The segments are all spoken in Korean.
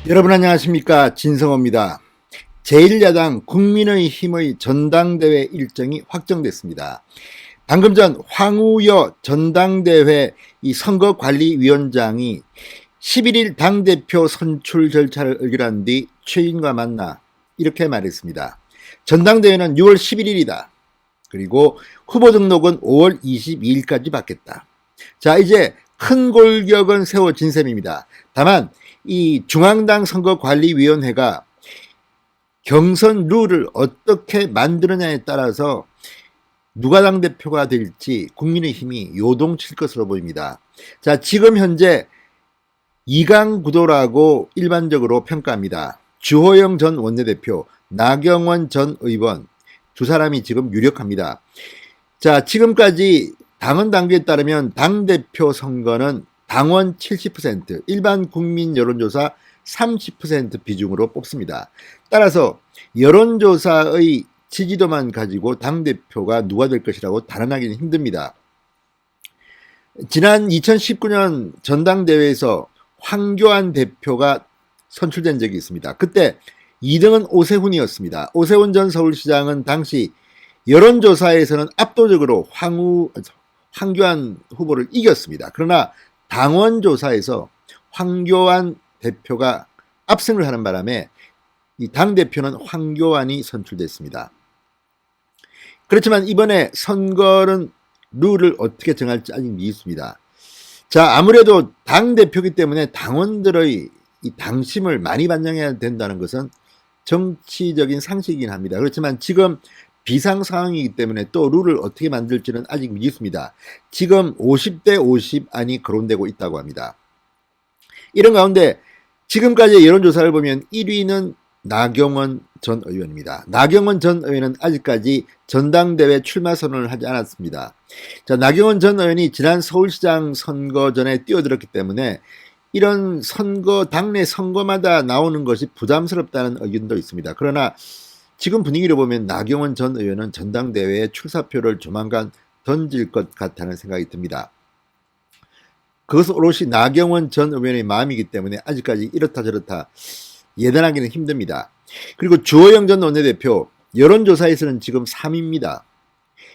여러분 안녕하십니까, 진성호입니다. 제1야당 국민의힘의 전당대회 일정이 확정됐습니다. 방금 전 황우여 전당대회 이 선거관리위원장이 11일 당대표 선출 절차를 의결한 뒤 최인과 만나 이렇게 말했습니다. 전당대회는 6월 11일이다. 그리고 후보 등록은 5월 22일까지 받겠다. 자, 이제 큰 골격은 세워진 셈입니다. 다만 이 중앙당 선거관리위원회가 경선 룰을 어떻게 만드느냐에 따라서 누가 당대표가 될지 국민의힘이 요동칠 것으로 보입니다. 자, 지금 현재 2강 구도라고 일반적으로 평가합니다. 주호영 전 원내대표, 나경원 전 의원 두 사람이 지금 유력합니다. 자, 지금까지 당헌 당규에 따르면 당대표 선거는 당원 70%, 일반 국민 여론조사 30% 비중으로 뽑습니다. 따라서 여론조사의 지지도만 가지고 당대표가 누가 될 것이라고 단언하기는 힘듭니다. 지난 2019년 전당대회에서 황교안 대표가 선출된 적이 있습니다. 그때 2등은 오세훈이었습니다. 오세훈 전 서울시장은 당시 여론조사에서는 압도적으로 황교안 후보를 이겼습니다. 그러나 당원조사에서 황교안 대표가 압승을 하는 바람에 이 당대표는 황교안이 선출됐습니다. 그렇지만 이번에 선거는 룰을 어떻게 정할지 아직 미있습니다. 자, 아무래도 당대표이기 때문에 당원들의 이 당심을 많이 반영해야 된다는 것은 정치적인 상식이긴 합니다. 그렇지만 지금 비상 상황이기 때문에 또 룰을 어떻게 만들지는 아직 미지수입니다. 지금 50대 50안이 거론되고 있다고 합니다. 이런 가운데 지금까지의 여론조사를 보면 1위는 나경원 전 의원입니다. 나경원 전 의원은 아직까지 전당대회 출마 선언을 하지 않았습니다. 자, 나경원 전 의원이 지난 서울시장 선거 전에 뛰어들었기 때문에 이런 선거, 당내 선거마다 나오는 것이 부담스럽다는 의견도 있습니다. 그러나 지금 분위기를 보면 나경원 전 의원은 전당대회에 출사표를 조만간 던질 것 같다는 생각이 듭니다. 그것은 오롯이 나경원 전 의원의 마음이기 때문에 아직까지 이렇다 저렇다 예단하기는 힘듭니다. 그리고 주호영 전 원내대표 여론조사에서는 지금 3위입니다.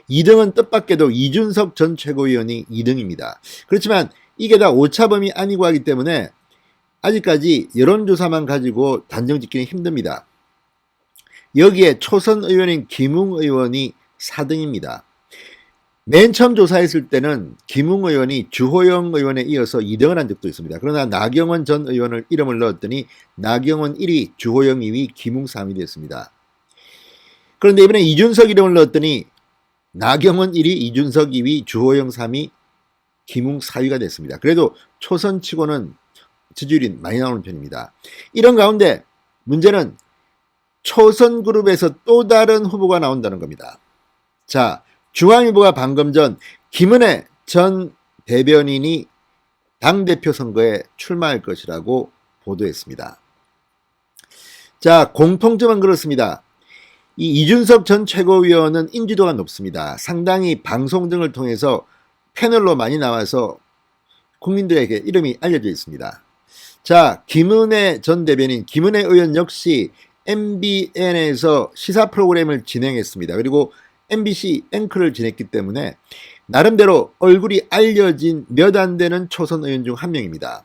2등은 뜻밖에도 이준석 전 최고위원이 2등입니다. 그렇지만 이게 다 오차범위 아니고 하기 때문에 아직까지 여론조사만 가지고 단정 짓기는 힘듭니다. 여기에 초선 의원인 김웅 의원이 4등입니다. 맨 처음 조사했을 때는 김웅 의원이 주호영 의원에 이어서 2등을 한 적도 있습니다. 그러나 나경원 전 의원을 이름을 넣었더니 나경원 1위, 주호영 2위, 김웅 3위 됐습니다. 그런데 이번에 이준석 이름을 넣었더니 나경원 1위, 이준석 2위, 주호영 3위, 김웅 4위가 됐습니다. 그래도 초선치고는 지지율이 많이 나오는 편입니다. 이런 가운데 문제는 초선 그룹에서 또 다른 후보가 나온다는 겁니다. 자, 중앙일보가 방금 전 김은혜 전 대변인이 당대표 선거에 출마할 것이라고 보도했습니다. 자, 공통점은 그렇습니다. 이 이준석 전 최고위원은 인지도가 높습니다. 상당히 방송 등을 통해서 패널로 많이 나와서 국민들에게 이름이 알려져 있습니다. 자, 김은혜 전 대변인, 김은혜 의원 역시 MBN에서 시사 프로그램을 진행했습니다. 그리고 MBC 앵커를 지냈기 때문에 나름대로 얼굴이 알려진 몇 안 되는 초선 의원 중 한 명입니다.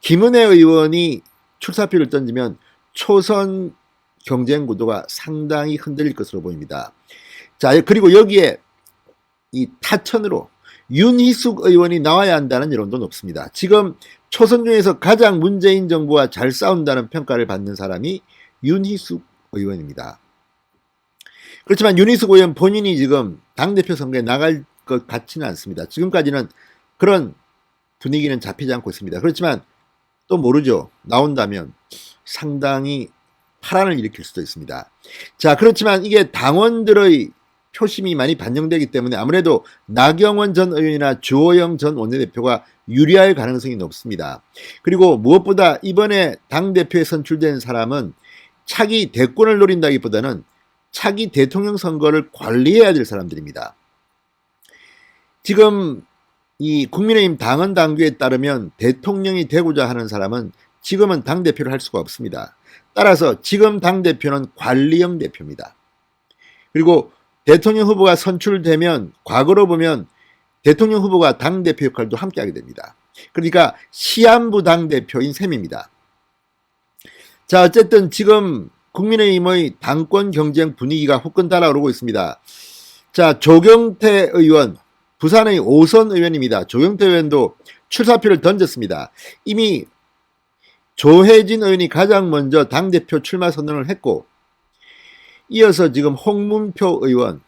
김은혜 의원이 출사표를 던지면 초선 경쟁 구도가 상당히 흔들릴 것으로 보입니다. 자, 그리고 여기에 이 타천으로 윤희숙 의원이 나와야 한다는 여론도 높습니다. 지금 초선 중에서 가장 문재인 정부와 잘 싸운다는 평가를 받는 사람이 윤희숙 의원입니다. 그렇지만 윤희숙 의원 본인이 지금 당대표 선거에 나갈 것 같지는 않습니다. 지금까지는 그런 분위기는 잡히지 않고 있습니다. 그렇지만 또 모르죠. 나온다면 상당히 파란을 일으킬 수도 있습니다. 자, 그렇지만 이게 당원들의 표심이 많이 반영되기 때문에 아무래도 나경원 전 의원이나 주호영 전 원내대표가 유리할 가능성이 높습니다. 그리고 무엇보다 이번에 당대표에 선출된 사람은 차기 대권을 노린다기보다는 차기 대통령 선거를 관리해야 될 사람들입니다. 지금 이 국민의힘 당헌 당규에 따르면 대통령이 되고자 하는 사람은 지금은 당대표를 할 수가 없습니다. 따라서 지금 당대표는 관리형 대표입니다. 그리고 대통령 후보가 선출되면 과거로 보면 대통령 후보가 당대표 역할도 함께하게 됩니다. 그러니까 시한부 당대표인 셈입니다. 자, 어쨌든 지금 국민의힘의 당권 경쟁 분위기가 후끈 달아오르고 있습니다. 자, 조경태 의원, 부산의 5선 의원입니다. 조경태 의원도 출사표를 던졌습니다. 이미 조혜진 의원이 가장 먼저 당대표 출마 선언을 했고, 이어서 지금 홍문표 의원,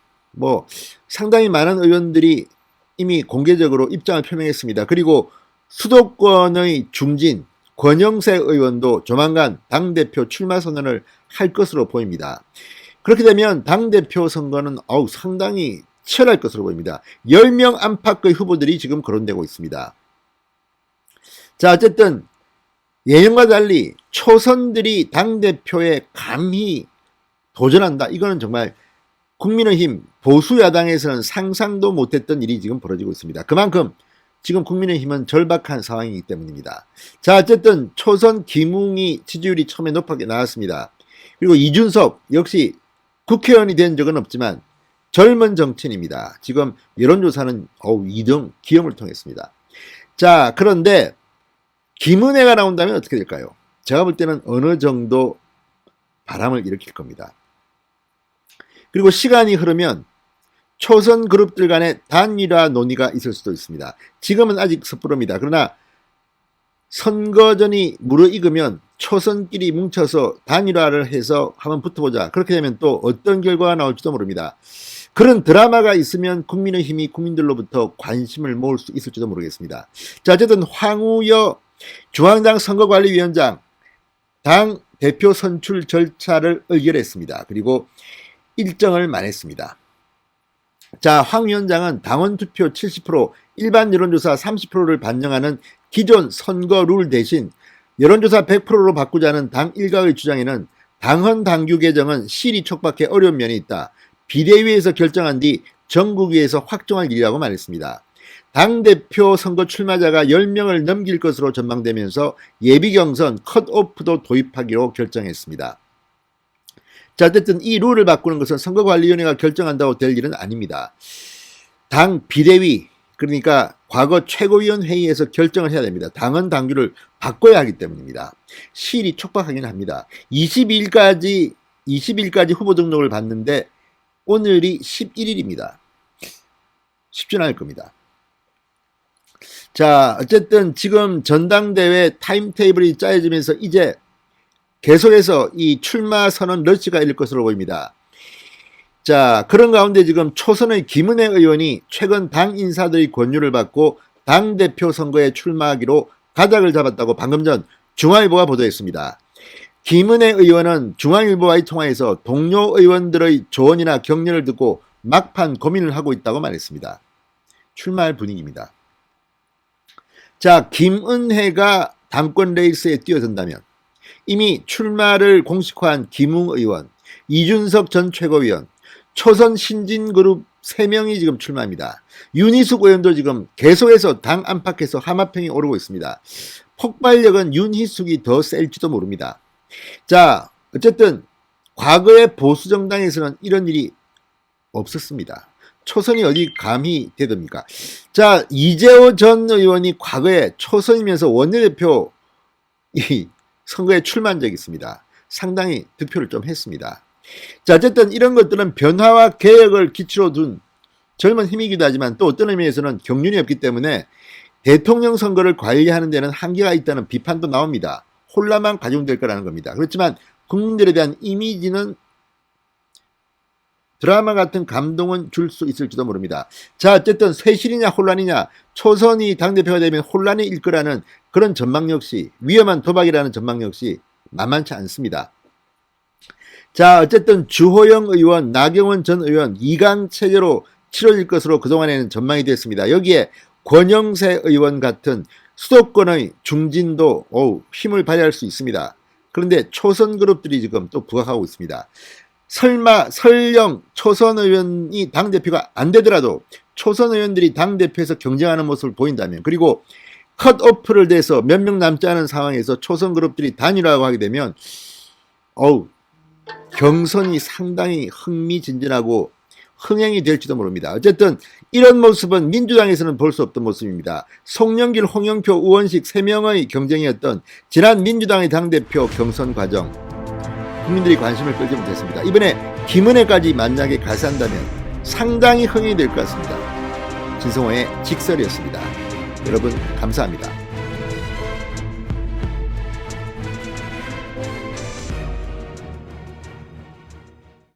상당히 많은 의원들이 이미 공개적으로 입장을 표명했습니다. 그리고 수도권의 중진 권영세 의원도 조만간 당대표 출마 선언을 할 것으로 보입니다. 그렇게 되면 당대표 선거는 상당히 치열할 것으로 보입니다. 10명 안팎의 후보들이 지금 거론되고 있습니다. 자, 어쨌든 예년과 달리 초선들이 당대표에 감히 도전한다. 이거는 정말 국민의힘 보수 야당에서는 상상도 못했던 일이 지금 벌어지고 있습니다. 그만큼 지금 국민의힘은 절박한 상황이기 때문입니다. 자, 어쨌든 초선 김웅이 지지율이 처음에 높게 나왔습니다. 그리고 이준석 역시 국회의원이 된 적은 없지만 젊은 정치인입니다. 지금 여론조사는 2등 기염을 통했습니다. 자, 그런데 김은혜가 나온다면 어떻게 될까요? 제가 볼 때는 어느 정도 바람을 일으킬 겁니다. 그리고 시간이 흐르면 초선 그룹들 간의 단일화 논의가 있을 수도 있습니다. 지금은 아직 섣부릅니다. 그러나 선거전이 무르익으면 초선끼리 뭉쳐서 단일화를 해서 한번 붙어보자. 그렇게 되면 또 어떤 결과가 나올지도 모릅니다. 그런 드라마가 있으면 국민의힘이 국민들로부터 관심을 모을 수 있을지도 모르겠습니다. 자, 어쨌든 황우여 중앙당 선거관리위원장 당 대표 선출 절차를 의결했습니다. 그리고 일정을 만했습니다. 자, 황 위원장은 당원 투표 70%, 일반 여론조사 30%를 반영하는 기존 선거 룰 대신 여론조사 100%로 바꾸자는 당 일각의 주장에는 당헌 당규 개정은 실이 촉박해 어려운 면이 있다. 비대위에서 결정한 뒤 전국위에서 확정할 일이라고 말했습니다. 당대표 선거 출마자가 10명을 넘길 것으로 전망되면서 예비경선 컷오프도 도입하기로 결정했습니다. 자, 어쨌든 이 룰을 바꾸는 것은 선거관리위원회가 결정한다고 될 일은 아닙니다. 당 비대위, 그러니까 과거 최고위원회의에서 결정을 해야 됩니다. 당헌 당규를 바꿔야 하기 때문입니다. 시일이 촉박하긴 합니다. 20일까지 후보 등록을 받는데 오늘이 11일입니다. 쉽지는 않을 겁니다. 자, 어쨌든 지금 전당대회 타임테이블이 짜여지면서 이제 계속해서 이 출마 선언 러시가 일을 것으로 보입니다. 자, 그런 가운데 지금 초선의 김은혜 의원이 최근 당 인사들의 권유를 받고 당대표 선거에 출마하기로 가닥을 잡았다고 방금 전 중앙일보가 보도했습니다. 김은혜 의원은 중앙일보와의 통화에서 동료 의원들의 조언이나 격려를 듣고 막판 고민을 하고 있다고 말했습니다. 출마할 분위기입니다. 자, 김은혜가 당권 레이스에 뛰어든다면 이미 출마를 공식화한 김웅 의원, 이준석 전 최고위원, 초선 신진그룹 3명이 지금 출마합니다. 윤희숙 의원도 지금 계속해서 당 안팎에서 하마평이 오르고 있습니다. 폭발력은 윤희숙이 더 셀지도 모릅니다. 자, 어쨌든 과거의 보수정당에서는 이런 일이 없었습니다. 초선이 어디 감히 되듭니까? 자, 이재호 전 의원이 과거에 초선이면서 원내대표 선거에 출마한 적이 있습니다. 상당히 득표를 좀 했습니다. 자, 어쨌든 이런 것들은 변화와 개혁을 기초로 둔 젊은 힘이기도 하지만 또 어떤 의미에서는 경륜이 없기 때문에 대통령 선거를 관리하는 데는 한계가 있다는 비판도 나옵니다. 혼란만 가중될 거라는 겁니다. 그렇지만 국민들에 대한 이미지는 드라마 같은 감동은 줄 수 있을지도 모릅니다. 자, 어쨌든 쇄실이냐 혼란이냐, 초선이 당대표가 되면 혼란이 일 거라는 그런 전망 역시, 위험한 도박이라는 전망 역시 만만치 않습니다. 자, 어쨌든 주호영 의원, 나경원 전 의원 2강 체제로 치러질 것으로 그동안에는 전망이 됐습니다. 여기에 권영세 의원 같은 수도권의 중진도 힘을 발휘할 수 있습니다. 그런데 초선 그룹들이 지금 또 부각하고 있습니다. 설령 초선 의원이 당대표가 안 되더라도 초선 의원들이 당대표에서 경쟁하는 모습을 보인다면, 그리고 컷오프를 돼서 몇 명 남지 않은 상황에서 초선 그룹들이 단일화하고 하게 되면 경선이 상당히 흥미진진하고 흥행이 될지도 모릅니다. 어쨌든 이런 모습은 민주당에서는 볼 수 없던 모습입니다. 송영길, 홍영표, 우원식 3명의 경쟁이었던 지난 민주당의 당대표 경선 과정, 국민들이 관심을 끌지 못했습니다. 이번에 김은혜까지 만약에 가세한다면 상당히 흥행이 될 것 같습니다. 진성호의 직설이었습니다. 여러분 감사합니다.